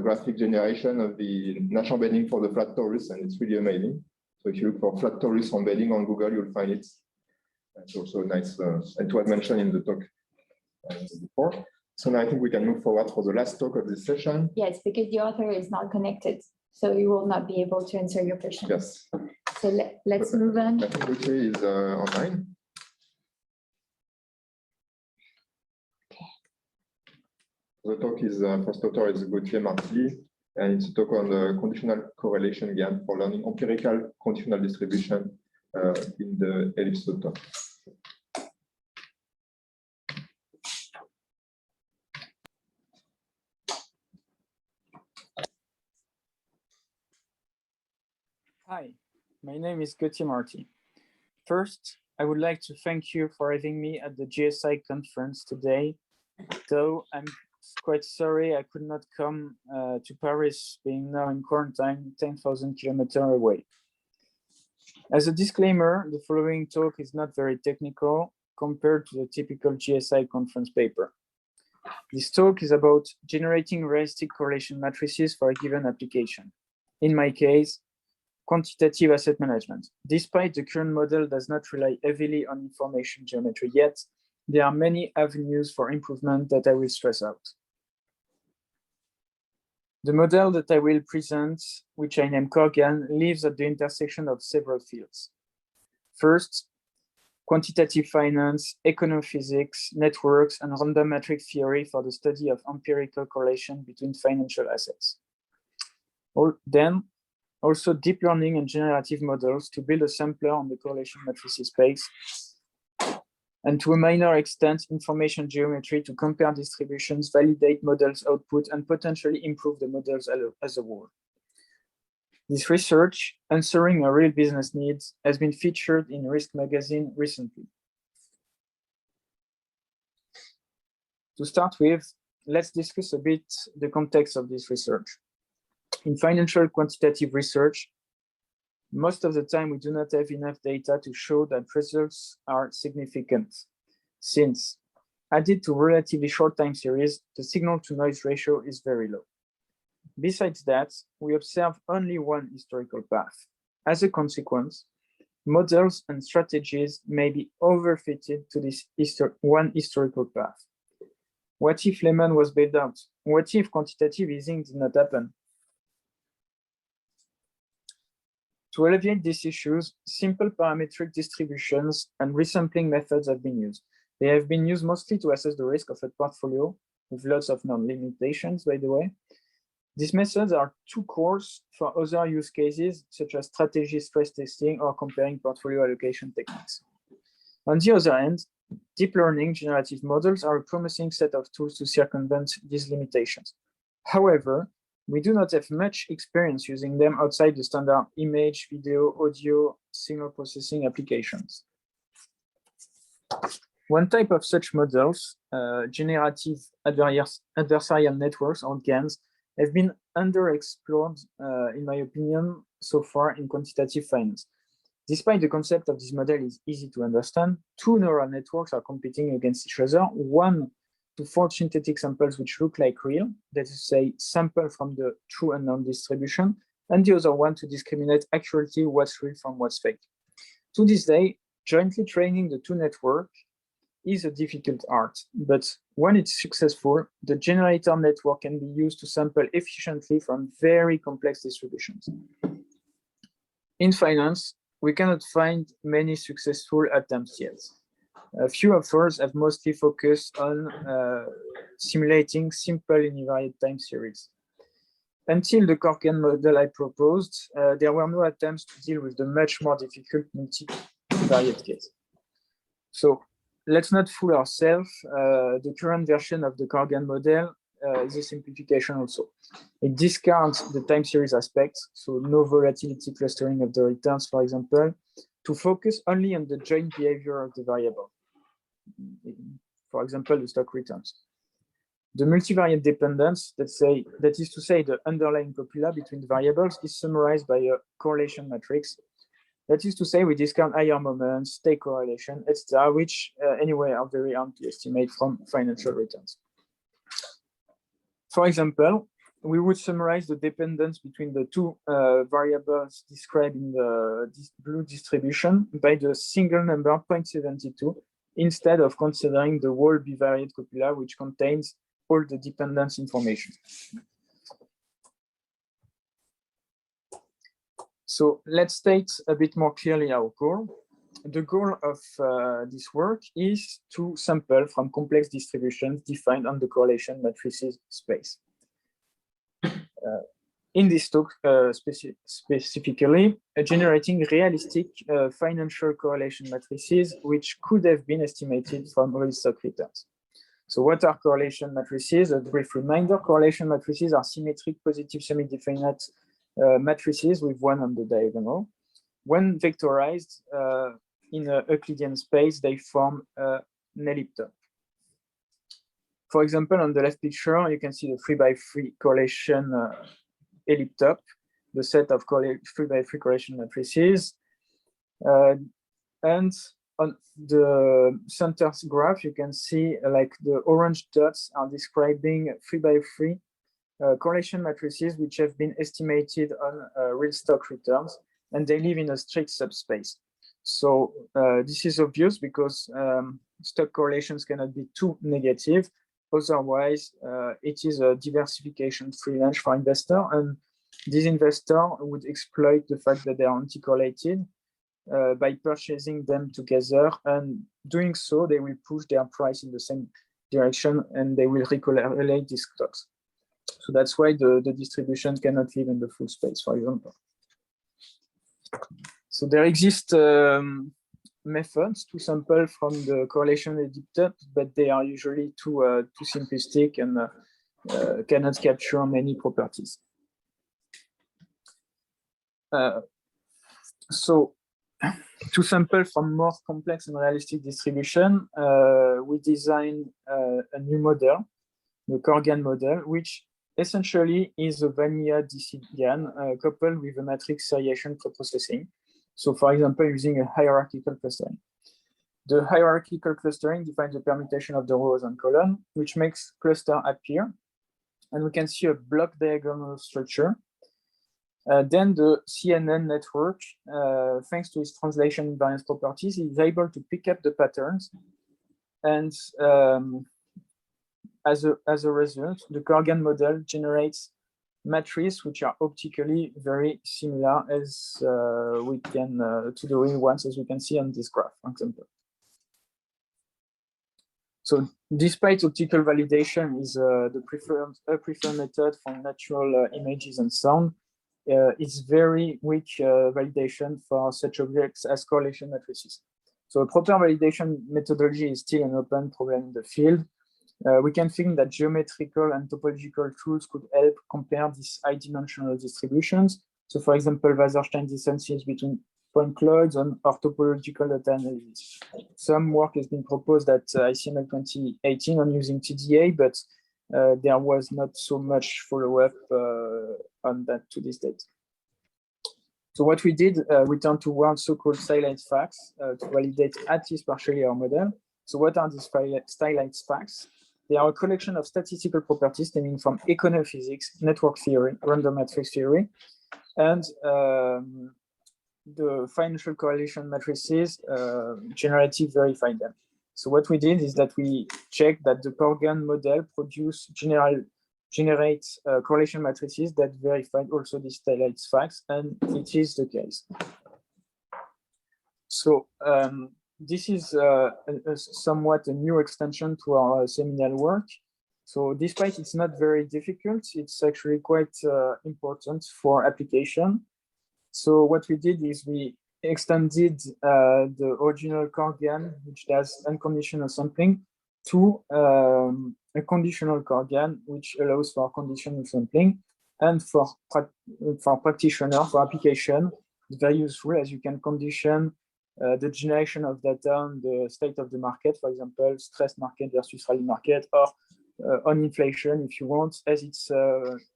graphic generation of the Nash embedding for the flat torus, and it's really amazing. So if you look for flat torus embedding on Google, you'll find it. It's also nice, and it was mentioned in the talk before. So now I think we can move forward for the last talk of this session. Yes, because the author is not connected, so you will not be able to answer your question. Yes. So let's move on. I think Gauthier is online. Okay. The talk is, first author is Gauthier Martilly, and it's a talk on the conditional correlation GAN for learning empirical conditional distribution in the ellipse dot. Hi, my name is Gauthier Martilly. First, I would like to thank you for having me at the GSI conference today, though I'm quite sorry I could not come to Paris, being now in quarantine 10,000 kilometers away. As a disclaimer, the following talk is not very technical compared to the typical GSI conference paper. This talk is about generating realistic correlation matrices for a given application. In my case, quantitative asset management. Despite the current model does not rely heavily on information geometry yet, there are many avenues for improvement that I will stress out. The model that I will present, which I name CorGAN, lives at the intersection of several fields. First, quantitative finance, econophysics, networks, and random matrix theory for the study of empirical correlation between financial assets. Then, also deep learning and generative models to build a sampler on the correlation matrices space, and to a minor extent, information geometry to compare distributions, validate models output, and potentially improve the models as a whole. This research, answering a real business needs, has been featured in Risk magazine recently. To start with, let's discuss a bit the context of this research. In financial quantitative research, most of the time we do not have enough data to show that results are significant, since added to relatively short time series, the signal to noise ratio is very low. Besides that, we observe only one historical path. As a consequence, models and strategies may be overfitted to this one historical path. What if Lehman was bailed out? What if quantitative easing did not happen? To alleviate these issues, simple parametric distributions and resampling methods have been used. They have been used mostly to assess the risk of a portfolio, with lots of non-limitations, by the way. These methods are too coarse for other use cases, such as strategy stress testing or comparing portfolio allocation techniques. On the other hand, deep learning generative models are a promising set of tools to circumvent these limitations. However, we do not have much experience using them outside the standard image, video, audio, signal processing applications. One type of such models, generative adversarial networks, or GANs, have been underexplored, in my opinion, so far in quantitative finance. Despite the concept of this model is easy to understand, two neural networks are competing against each other, one to forge synthetic samples which look like real, that is to say, sample from the true and known distribution, and the other one to discriminate accurately what's real from what's fake. To this day, jointly training the two networks is a difficult art, but when it's successful, the generator network can be used to sample efficiently from very complex distributions. In finance, we cannot find many successful attempts yet. A few authors have mostly focused on simulating simple univariate time series. Until the CorGAN model I proposed, there were no attempts to deal with the much more difficult multivariate case. So let's not fool ourselves. The current version of the CorGAN model is a simplification also. It discards the time series aspects, so no volatility clustering of the returns, for example, to focus only on the joint behavior of the variable. For example, the stock returns. The multivariate dependence, that is to say the underlying copula between the variables, is summarized by a correlation matrix. That is to say we discount higher moments, take correlation, etc., which anyway are very hard to estimate from financial returns. For example, we would summarize the dependence between the two variables described in the blue distribution by the single number 0.72 instead of considering the whole bivariate copula, which contains all the dependence information. So let's state a bit more clearly our goal. The goal of this work is to sample from complex distributions defined on the correlation matrices space. In this talk, specifically, generating realistic financial correlation matrices, which could have been estimated from real stock returns. So what are correlation matrices? A brief reminder, correlation matrices are symmetric positive semi-definite matrices with one on the diagonal. When vectorized in a Euclidean space, they form an elliptic. For example, on the left picture, you can see the 3x3 correlation elliptic, the set of 3x3 correlation matrices. And on the center graph, you can see like the orange dots are describing 3x3 correlation matrices, which have been estimated on real stock returns, and they live in a strict subspace. So this is obvious because stock correlations cannot be too negative. Otherwise, it is a diversification free lunch for investor, and this investor would exploit the fact that they are anti-correlated by purchasing them together, and doing so, they will push their price in the same direction, and they will recorrelate these stocks. So that's why the distribution cannot live in the full space, for example. So there exist methods to sample from the correlation elliptic, but they are usually too simplistic and cannot capture many properties. So to sample from more complex and realistic distribution, we designed a new model, the Corgan model, which essentially is a vanilla DC GAN coupled with a matrix seriation preprocessing. So for example, using a hierarchical clustering. The hierarchical clustering defines the permutation of the rows and column, which makes cluster appear. And we can see a block diagonal structure. Then the CNN network, thanks to its translation invariance properties, is able to pick up the patterns. And as a result, the Corgan model generates matrices which are optically very similar as we can to the real ones, as we can see on this graph, for example. So despite optical validation is the preferred method for natural images and sound, it's very weak validation for such objects as correlation matrices. So a proper validation methodology is still an open problem in the field. We can think that geometrical and topological tools could help compare these high-dimensional distributions. So for example, Wasserstein distances between point clouds and topological data analysis. Some work has been proposed at ICML 2018 on using TDA, but there was not so much follow-up on that to this date. So what we did, we turned to one so-called stylized facts to validate at least partially our model. So what are these stylized facts? They are a collection of statistical properties stemming from econophysics, network theory, random matrix theory, and the financial correlation matrices generative verified them. So what we did is that we checked that the Corgan model generates correlation matrices that verified also these stylized facts, and it is the case. So this is somewhat a new extension to our seminal work. So despite it's not very difficult, it's actually quite important for application. So what we did is we extended the original Corgan, which does unconditional sampling, to a conditional Corgan, which allows for conditional sampling. And for practitioner, for application, it's very useful as you can condition the generation of data on the state of the market, for example, stress market versus rally market, or on inflation if you want, as it's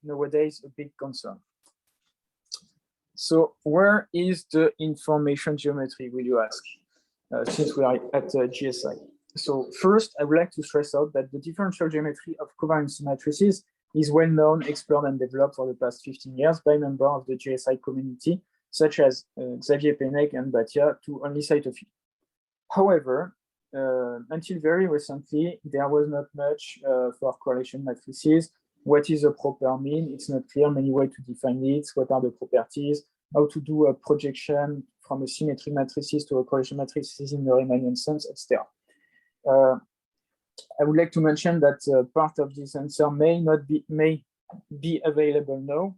nowadays a big concern. So where is the information geometry, will you ask, since we are at GSI? So first, I would like to stress out that the differential geometry of covariance matrices is well known, explored, and developed for the past 15 years by members of the GSI community, such as Xavier Pennec and Bhatia, to only cite a few. However, until very recently, there was not much for correlation matrices. What is a proper mean? It's not clear, many ways to define it, what are the properties, how to do a projection from a symmetry matrices to a correlation matrices in the Riemannian sense, etc. I would like to mention that part of this answer may be available now,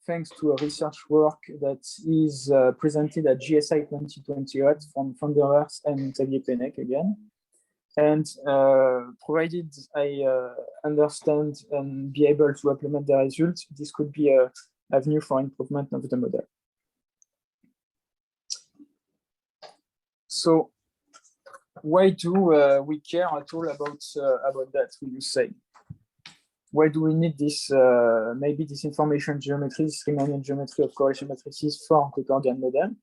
thanks to a research work that is presented at GSI 2028 from Van der Waals and Xavier Pennec again. And provided I understand and be able to implement the results, this could be an avenue for improvement of the model. So why do we care at all about that, will you say? Why do we need this, maybe this information geometry, this Riemannian geometry of correlation matrices for the Corgan model?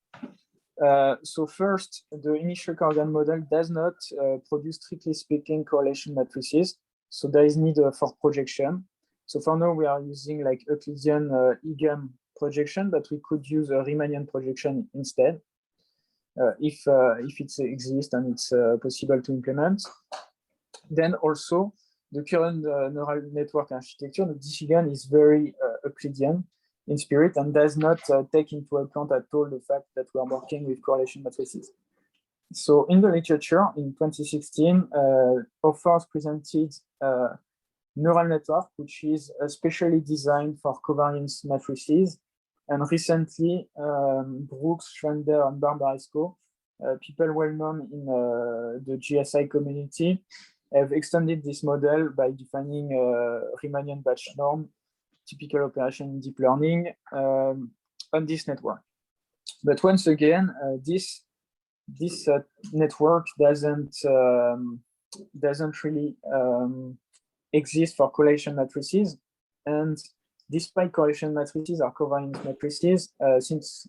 So first, the initial Corgan model does not produce, strictly speaking, correlation matrices. So there is need for projection. So for now, we are using like Euclidean EGAM projection, but we could use a Riemannian projection instead, if it exists and it's possible to implement. Then also, the current neural network architecture, the DCGAN, is very Euclidean in spirit and does not take into account at all the fact that we are working with correlation matrices. So in the literature in 2016, authors presented a neural network which is specially designed for covariance matrices. And recently, Brooks, Schwender, and Barbaresco, people well known in the GSI community, have extended this model by defining a Riemannian batch norm, typical operation in deep learning, on this network. But once again, this network doesn't really exist for correlation matrices. And despite correlation matrices are covariance matrices, since,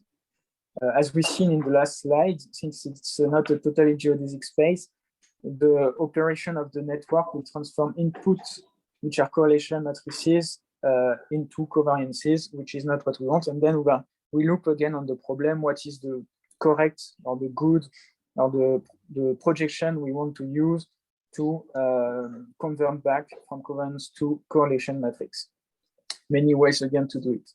as we've seen in the last slide, since it's not a totally geodesic space, the operation of the network will transform inputs, which are correlation matrices, into covariances, which is not what we want. And then we look again on the problem, what is the correct or the good or the projection we want to use to convert back from covariance to correlation matrix. Many ways again to do it.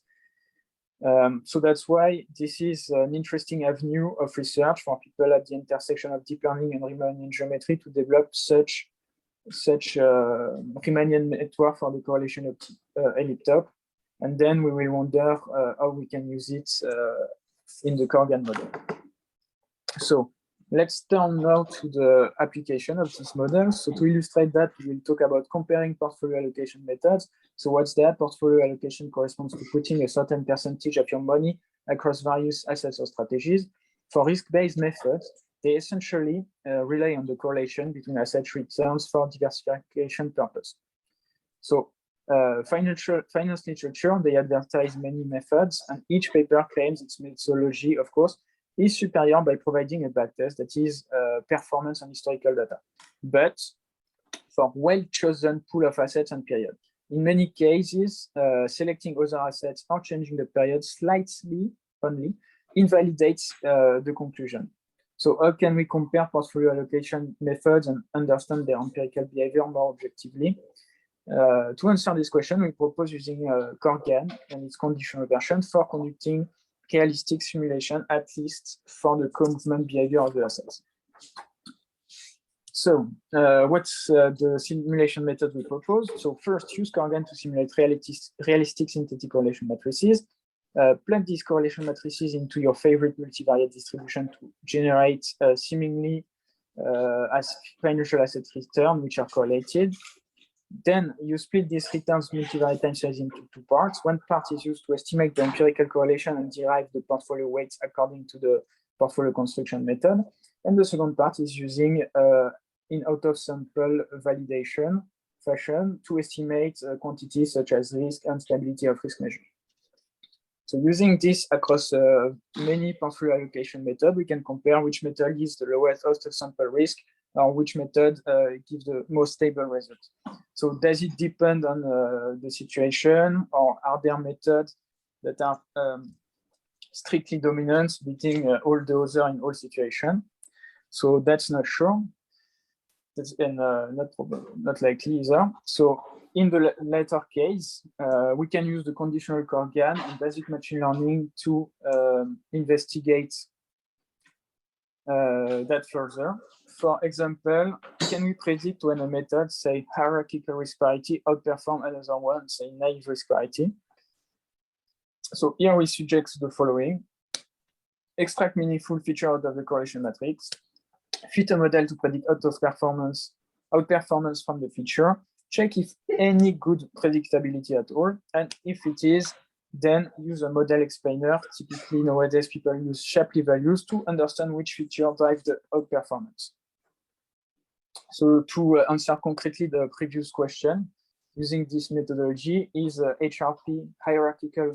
So that's why this is an interesting avenue of research for people at the intersection of deep learning and Riemannian geometry to develop such Riemannian network for the correlation elliptic. And then we will wonder how we can use it in the Corgan model. So let's turn now to the application of this model. So to illustrate that, we will talk about comparing portfolio allocation methods. So what's that? Portfolio allocation corresponds to putting a certain percentage of your money across various assets or strategies. For risk-based methods, they essentially rely on the correlation between asset returns for diversification purpose. So finance literature, they advertise many methods, and each paper claims its methodology, of course, is superior by providing a backtest that is performance and historical data, but for well-chosen pool of assets and period. In many cases, selecting other assets or changing the period slightly only invalidates the conclusion. So how can we compare portfolio allocation methods and understand their empirical behavior more objectively? To answer this question, we propose using Corgan and its conditional version for conducting realistic simulation, at least for the co-movement behavior of the assets. So what's the simulation method we propose? So first, use Corgan to simulate realistic synthetic correlation matrices. Plug these correlation matrices into your favorite multivariate distribution to generate seemingly as financial asset return, which are correlated. Then you split these returns multivariate time series into two parts. One part is used to estimate the empirical correlation and derive the portfolio weights according to the portfolio construction method. And the second part is using in out-of-sample validation fashion to estimate quantities such as risk and stability of risk measure. So using this across many portfolio allocation methods, we can compare which method is the lowest out-of-sample risk or which method gives the most stable result. So does it depend on the situation, or are there methods that are strictly dominant, beating all the other in all situations? So that's not sure. That's not likely either. So in the latter case, we can use the conditional core GAN and basic machine learning to investigate that further. For example, can we predict when a method, say hierarchical risk parity, outperform another one, say naive risk parity? So here we suggest the following: extract meaningful feature out of the correlation matrix, fit a model to predict outperformance from the feature, check if any good predictability at all, and if it is, then use a model explainer. Typically nowadays people use Shapley values to understand which feature drives the outperformance. So to answer concretely the previous question, using this methodology, is HRP hierarchical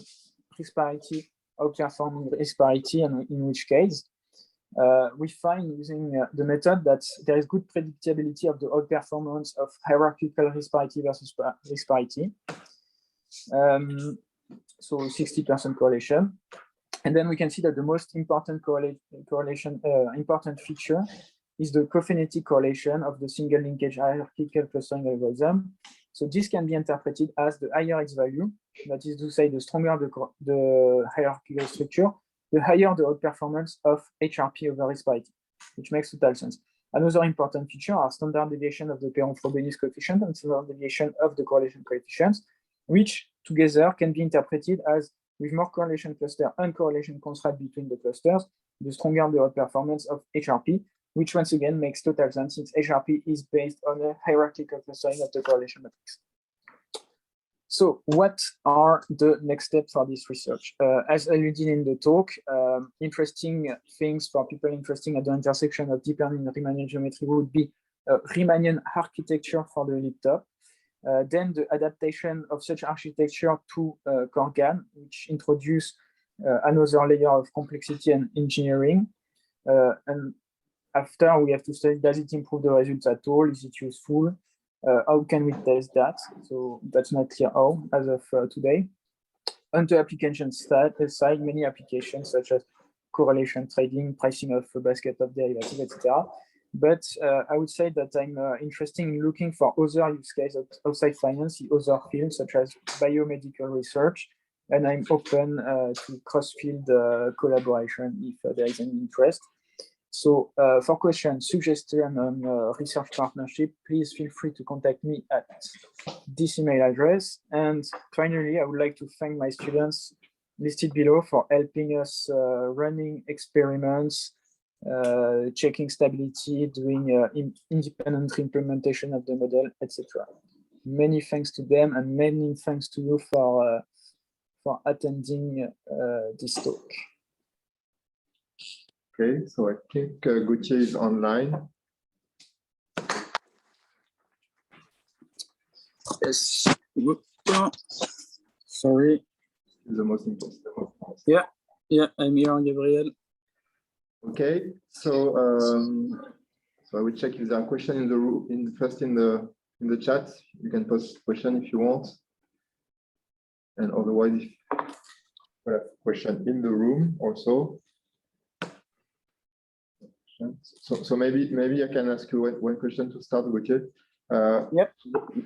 risk parity outperforming risk parity, and in which case we find using the method that there is good predictability of the outperformance of hierarchical risk parity versus risk parity. So 60% correlation. And then we can see that the most important important feature is the cophonetic correlation of the single linkage hierarchical clustering algorithm. So this can be interpreted as the higher its value, that is to say, the stronger the hierarchical structure, the higher the outperformance of HRP over risk parity, which makes total sense. Another important feature are standard deviation of the Perron-Frobenius coefficient and standard deviation of the correlation coefficients, which together can be interpreted as, with more correlation cluster and correlation constraint between the clusters, the stronger the outperformance of HRP, which once again makes total sense since HRP is based on a hierarchical clustering of the correlation matrix. So what are the next steps for this research? As alluded in the talk, interesting things for people interested at the intersection of deep learning and Riemannian geometry would be Riemannian architecture for the laptop. Then the adaptation of such architecture to core GAN, which introduce another layer of complexity and engineering. And after, we have to study, does it improve the results at all? Is it useful? How can we test that? So that's not clear how, as of today. On the application side, many applications such as correlation trading, pricing of a basket of derivatives, etc. But I would say that I'm interested in looking for other use cases outside finance, other fields such as biomedical research, and I'm open to cross-field collaboration if there is any interest. So for questions, suggestions on research partnership, please feel free to contact me at this email address. And finally, I would like to thank my students listed below for helping us running experiments, checking stability, doing independent implementation of the model, etc. Many thanks to them, and many thanks to you for attending this talk. Okay, so I think Gauthier is online. Yes. Sorry. The most important. Yeah, I'm here, Gabriel. Okay, so I will check if there are questions in the room. First in the chat, you can post a question if you want, and otherwise, if you have a question in the room also. So maybe I can ask you one question to start, Gauthier. Yep.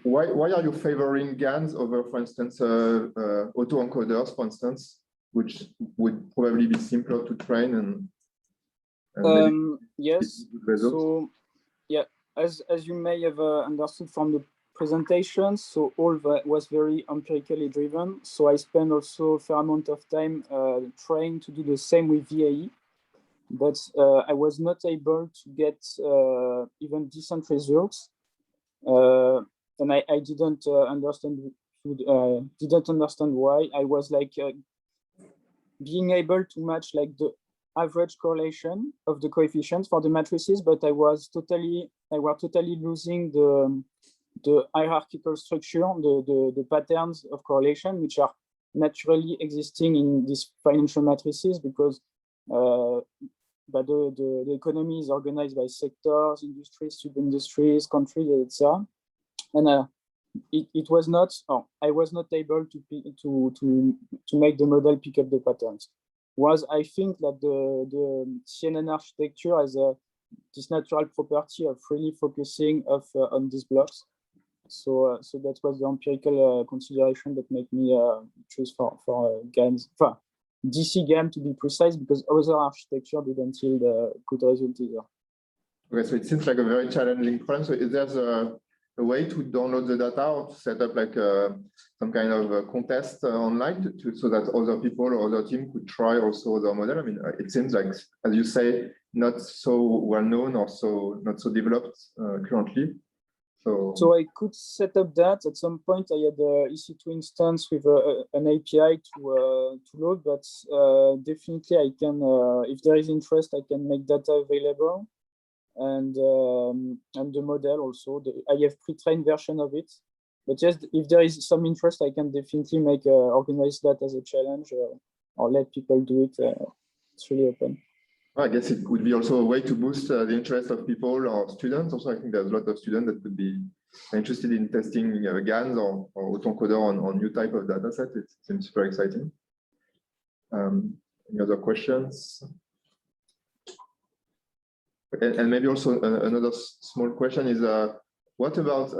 Why are you favoring GANs over, for instance, autoencoders, for instance, which would probably be simpler to train and yes. So yeah, as you may have understood from the presentation, so all that was very empirically driven. So I spent also a fair amount of time trying to do the same with VAE. But I was not able to get even decent results, and I didn't understand why. I was like being able to match like the average correlation of the coefficients for the matrices, but I was totally losing the hierarchical structure, the patterns of correlation which are naturally existing in these financial matrices, because but the economy is organized by sectors, industries, sub-industries, countries, etc. And it was not, I was not able to make the model pick up the patterns. I think that the CNN architecture has this natural property of really focusing on these blocks. So that was the empirical consideration that made me choose for GANs, DC GAN to be precise, because other architecture didn't yield a good result either. Okay, so it seems like a very challenging problem. So is there a way to download the data or to set up like some kind of a contest online so that other people or other team could try also the model? I mean, it seems like, as you say, not so well known or not so developed currently. So I could set up that. At some point, I had the EC2 instance with an API to load, but definitely I can, if there is interest, I can make data available. And the model also, I have pre-trained version of it. But just if there is some interest, I can definitely organize that as a challenge or let people do it. It's really open. I guess it would be also a way to boost the interest of people or students. Also, I think there's a lot of students that would be interested in testing GANs or autoencoder on new type of data set. It seems super exciting. Any other questions? And maybe also another small question is, what about,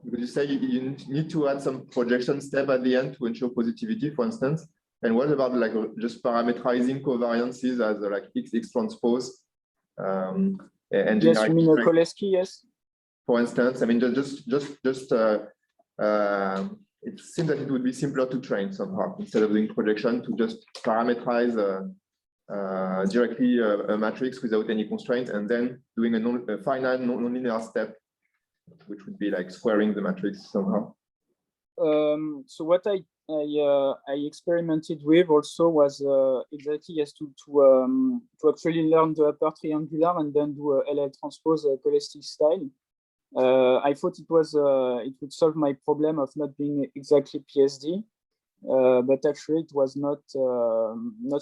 because you say you need to add some projection step at the end to ensure positivity, for instance. And what about like just parameterizing covariances as like X transpose? And yes, you mean a Cholesky, yes? For instance, I mean, it seems that it would be simpler to train somehow instead of doing projection to just parameterize directly a matrix without any constraints and then doing a finite nonlinear step, which would be like squaring the matrix somehow. So what I experimented with also was exactly to actually learn the upper triangular and then do a LL transpose Cholesky style. I thought it would solve my problem of not being exactly PSD, but actually it was not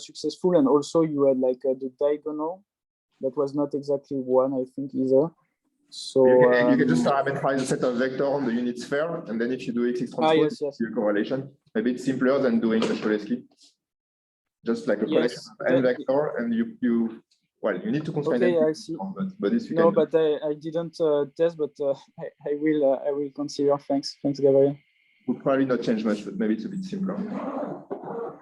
successful. And also you had like the diagonal that was not exactly one, I think, either. So you can just parameterize a set of vector on the unit sphere, and then if you do X transpose, yes. your correlation. Maybe it's simpler than doing the Cholesky. Just like a collection of n vector, and you need to constrain them. I see. But this you no, can but I didn't test, but I will consider. Thanks, Gabriel. Would probably not change much, but maybe it's a bit simpler.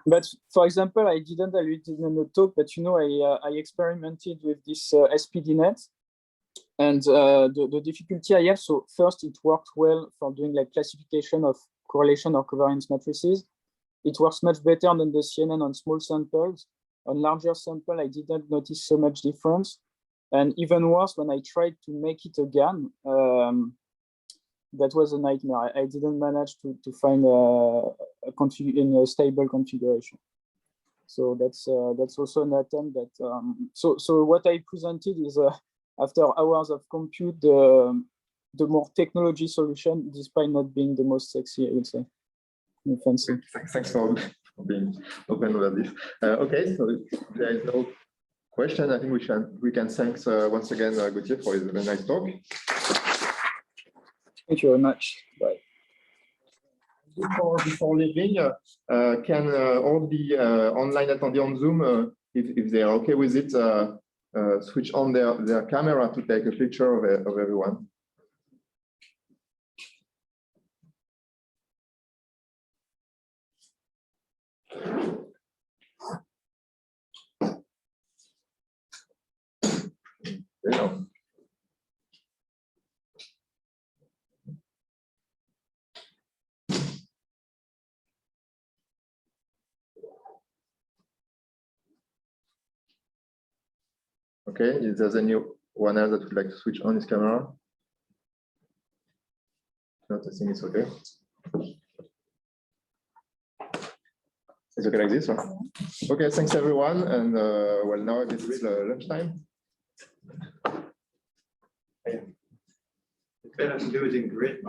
But for example, I didn't allude in the talk, but I experimented with this SPDNet. And the difficulty I have, so first it worked well for doing like classification of correlation or covariance matrices. It works much better than the CNN on small samples. On larger sample, I didn't notice so much difference. And even worse, when I tried to make it again, that was a nightmare. I didn't manage to find a stable configuration. So that's also an attempt that. So what I presented is after hours of compute, the more technology solution, despite not being the most sexy, I would say. Fancy. Thanks for being open about this. Okay, so if there is no question, I think we can thank once again Gauthier for his very nice talk. Thank you very much. Bye. Before leaving, can all the online attendees on Zoom, if they are okay with it, switch on their camera to take a picture of everyone? Yeah. Okay, if there's anyone else that would like to switch on his camera? Not, I think it's okay. It's okay like this, huh? Okay, thanks everyone. And well, now it is lunchtime. Better to do it in grid.